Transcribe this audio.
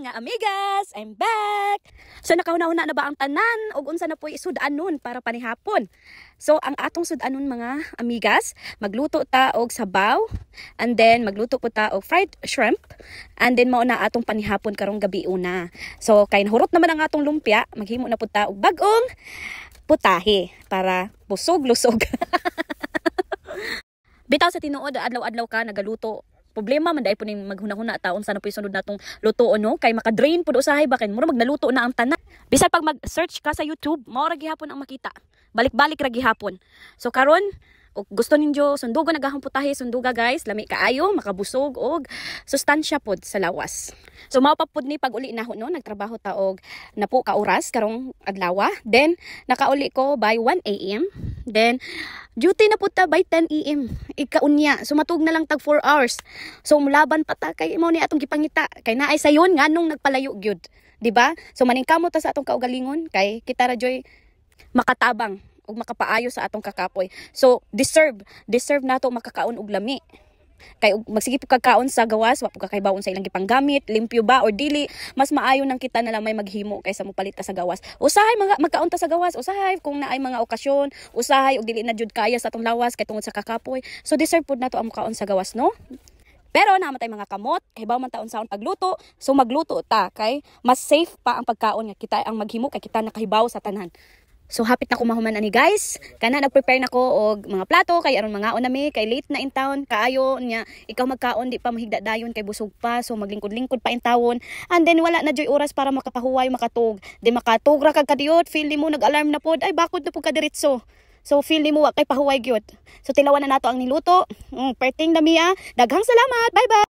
mga amigas! I'm back! So nakauna-una na ba ang tanan? O unsa na po'y sudanon para panihapon? So ang atong sudanon mga amigas, magluto ta og sabaw, and then magluto po ta og fried shrimp, and then mao na atong panihapon karong gabi una. So kay nahurot naman ang atong lumpia, maghimo na po ta og bag-ong putahe para busog-lusog. Bitaw sa tinuod, adlaw-adlaw ka nagaluto. Problema man dai po ning maghuna-huna taon sana po sunod natong luto no kay maka-drain pud usahay ba kay mura magnaluto na ang tanan. Bisan pag mag-search ka sa YouTube, mao ra gihapon ang makita. Balik-balik ra gihapon. So karon og gusto ninyo sundugan nagahang putahe, sunduga guys, lami kaayo, makabusog og sustansya pod sa lawas. So mao pa pod ni pag uli nahon no, nagtrabaho ta og napo ka oras karong adlaw. Then nakauli ko by 1 AM. Then duty na po ta by 10 AM. Ikaunya. So matug na lang tag 4 hours. So mulaban pa ta kay mo ni atong gipangita. Kay naay sayon nganong nagpalayo gyud, di ba? So maningkamot ta sa atong kaugalingon kay kita ra joy makatabang ug makapaayo sa atong kakapoy. So deserve nato makakaon og lami. Kay magsige po kagkaon sa gawas, wa po kakaybawon sa ilang gipanggamit, limpyo ba or dili, mas maayo nang kita na lang may maghimo kaysa mo palit ta sa gawas. Usahay magkaon ta sa gawas, usahay kung naay mga okasyon, usahay og dili na jud kaya sa atong lawas kay tungod sa kakapoy. So deserve pud nato ang mukaon sa gawas, no? Pero namatay mga kamot, kay baw man taon saon pagluto, so magluto ta kay mas safe pa ang pagkaon nga kita ang maghimo kay kita nakahibaw sa tanan. So hapit na kumahuman ani guys. Kana nagprepare nako og mga plato kay aron mga onami kay late na in town kaayo nya ikaw magkaon di pa mahigda dayon kay busog pa so maglingkod-lingkod pa in town. And then wala na joy oras para makapahuway makatug. Di makatug ra kag kadiyot, feel mo nag-alarm na pod ay bakod na pud ka diretso. So feel mo wa kay pahuway gyud. So tilawan na nato ang niluto. Perting lami. Daghang salamat. Bye bye.